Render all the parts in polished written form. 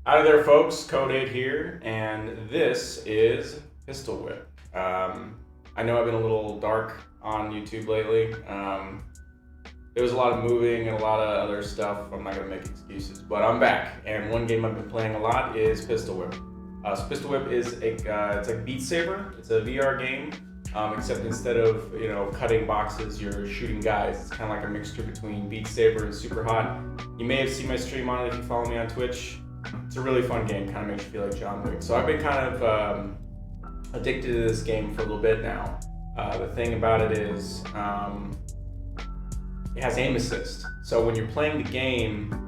Howdy there, folks. Code 8 here, and this is Pistol Whip. I know I've been a little dark on YouTube lately. There was a lot of moving and a lot of other stuff. I'm not going to make excuses, but I'm back, and one game I've been playing a lot is Pistol Whip. So Pistol Whip is it's like Beat Saber. It's a VR game, except instead of cutting boxes, you're shooting guys. It's kind of like a mixture between Beat Saber and Super Hot. You may have seen my stream on it if you follow me on Twitch. It's a really fun game, kind of makes you feel like John Wick. So I've been kind of addicted to this game for a little bit now. The thing about it is it has aim assist. So when you're playing the game,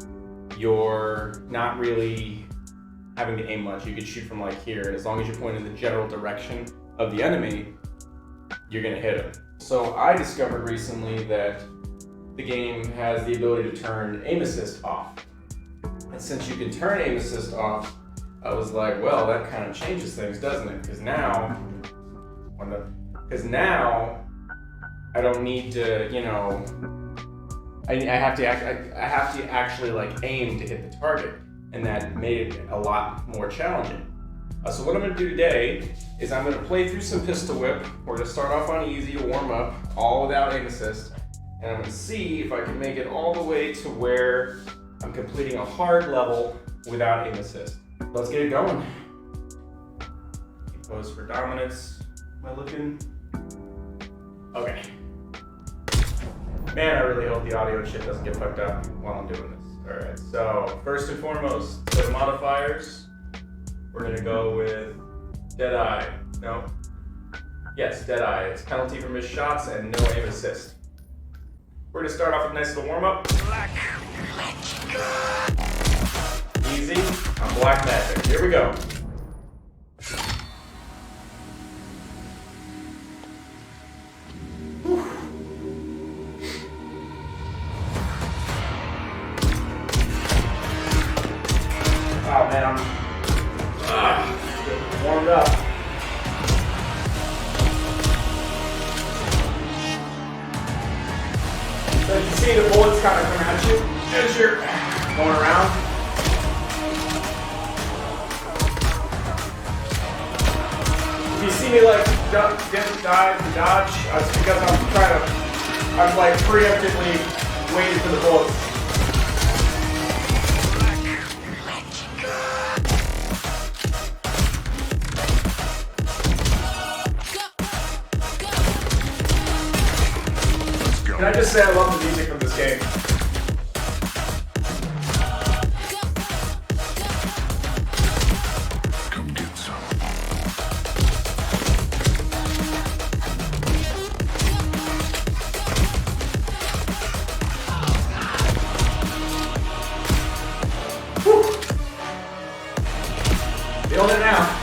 you're not really having to aim much. You can shoot from like here, and as long as you're pointing in the general direction of the enemy, you're gonna hit him. So I discovered recently that the game has the ability to turn aim assist off. And since you can turn aim assist off, I was like, well, that kind of changes things, doesn't it? Because now I don't need to, I have to actually like aim to hit the target, and that made it a lot more challenging. So what I'm going to do today is I'm going to play through some Pistol Whip. We're going to start off on easy, warm up, all without aim assist, and I'm going to see if I can make it all the way to where I'm completing a hard level without aim assist. Let's get it going. Pose for dominance. Am I looking? Okay. Man, I really hope the audio shit doesn't get fucked up while I'm doing this. Alright, so first and foremost, the modifiers. We're gonna go with Deadeye. No? Yes, Deadeye. It's penalty for missed shots and no aim assist. We're gonna start off with a nice little warm up. Easy on Black Magic. Here we go. Whew. Oh man, I'm warmed up. So you can see the bullets kind of come at you as you're going around. If you see me like dive, dodge, it's because I'm like preemptively waiting for the bullets. Can I just say I love the music from this game? Come get some. Whew. Feeling it now.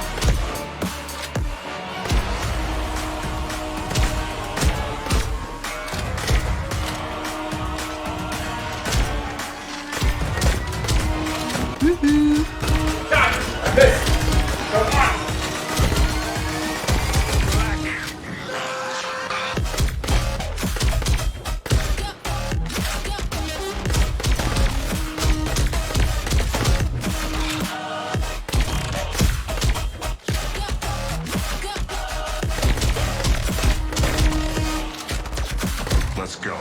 Let's go.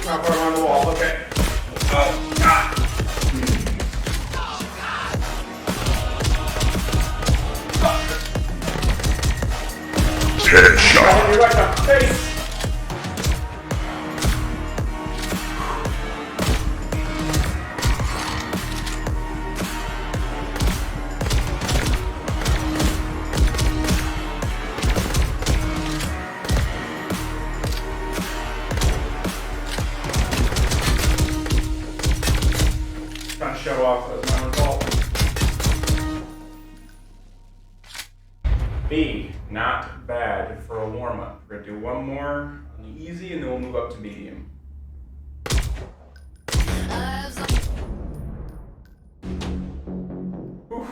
Not far around the wall, okay. Oh, God! Headshot. You're right in the face! Trying to show off as my result. B, not bad for a warm-up. We're gonna do one more on the easy and then we'll move up to medium. Oof.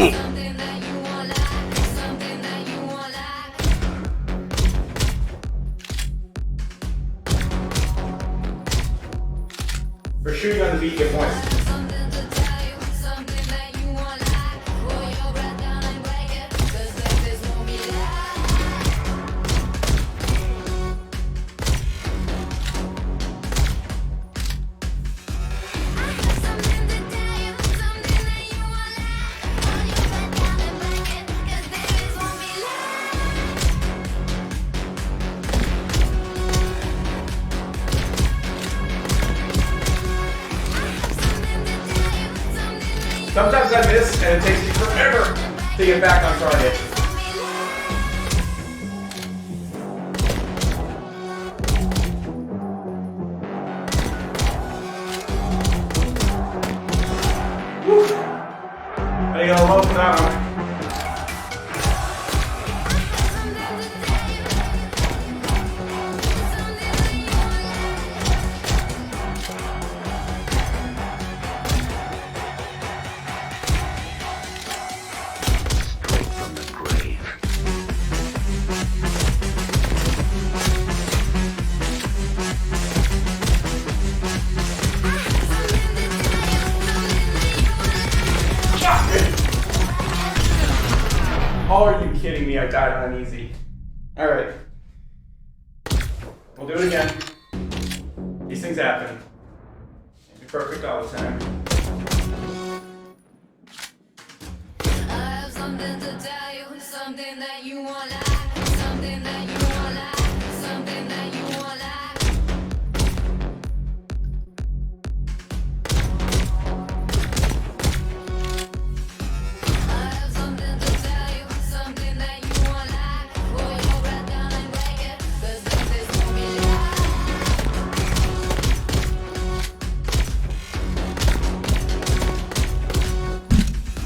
For shooting on the beat, get points. Sometimes I miss and it takes me forever to get back on target. Woo. I got a low for that one. Oh, are you kidding me? I died on an easy. Alright. We'll do it again. These things happen. Can't be perfect all the time. I have something to tell you, something that you won't like, something that you won't like, something that you won't like. I have something to tell you, something that you won't like. Roll your breath down and break it, 'cause this is gonna be live.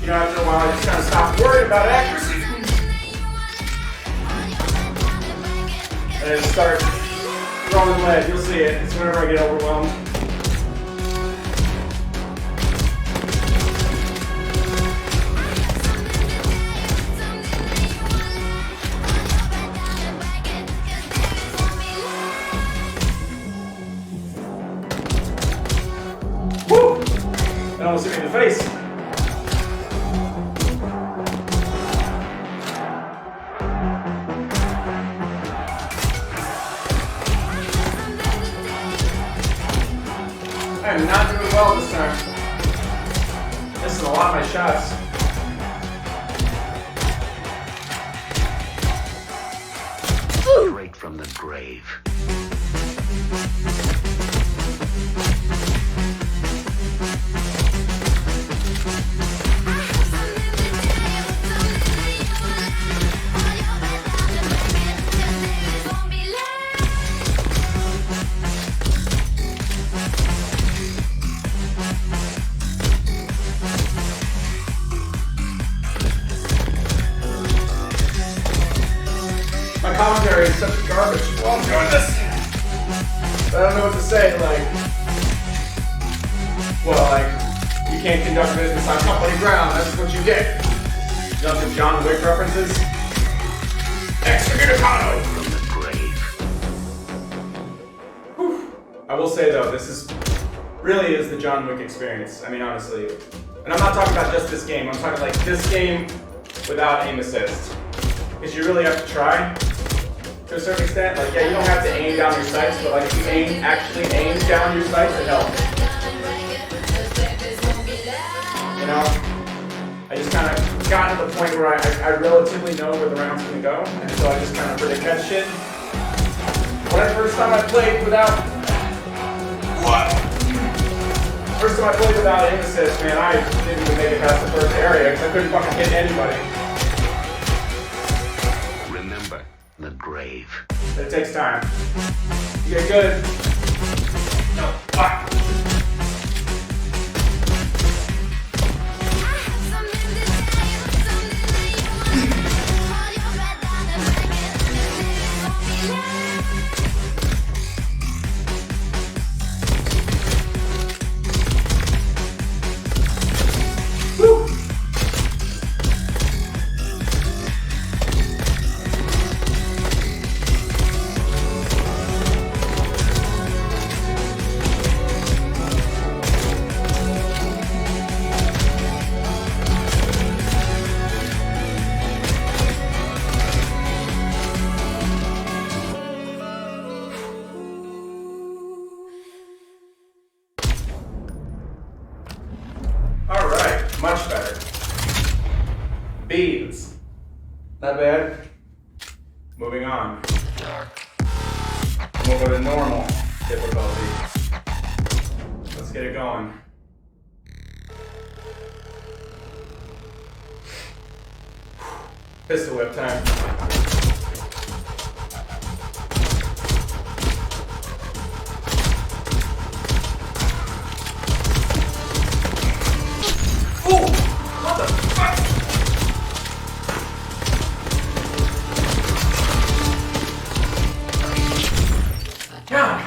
You know, after a while, I just kind of stopped worrying about accuracy. And I just start throwing lead. You'll see it. It's whenever I get overwhelmed. Woo! It almost hit me in the face. I am not doing well this time. Missing a lot of my shots. Straight from the grave. My commentary is such garbage while I'm doing this. I don't know what to say, like, well, like, you can't conduct business on company ground, that's what you get. You know some John Wick references? Excommunicado! From the grave. Whew. I will say though, this really is the John Wick experience. I mean, honestly. And I'm not talking about just this game, I'm talking like this game without aim assist. Because you really have to try. To a certain extent, like, yeah, you don't have to aim down your sights, but like if you actually aim down your sights, it helps. You know, I just kind of got to the point where I relatively know where the round's gonna go, and so I just kind of predict that shit. When the first time I played without, first time I played without aim assist, man, I didn't even make it past the first area because I couldn't fucking hit anybody. The grave. It takes time. You get good. No, fuck. Woo. beads. Not bad. Moving on. We'll go to normal difficulty. Let's get it going. Pistol whip time. Ooh! What the fuck? God.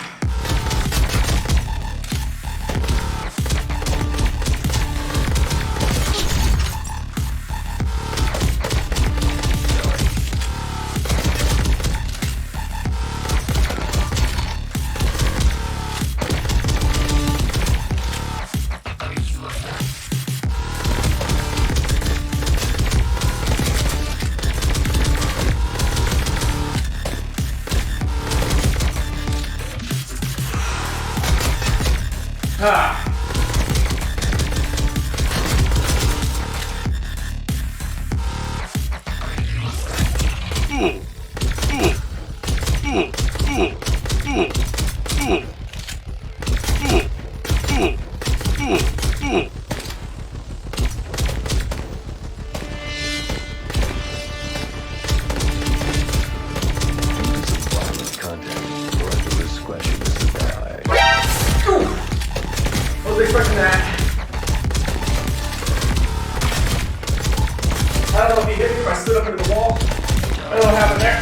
Ah. I was expecting that. I don't know if he hit me if I stood up into the wall. I don't know what happened there.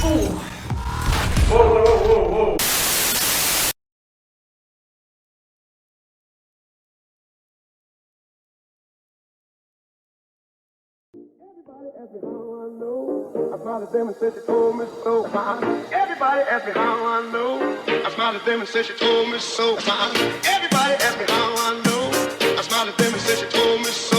Ooh. Whoa, whoa, whoa, whoa. Everybody asked me how I know. I smiled at them and said she told me so. Everybody asked me how I know. I smiled at them and said she told me so. Everybody asked me how I know. I smiled at them and said she told me so.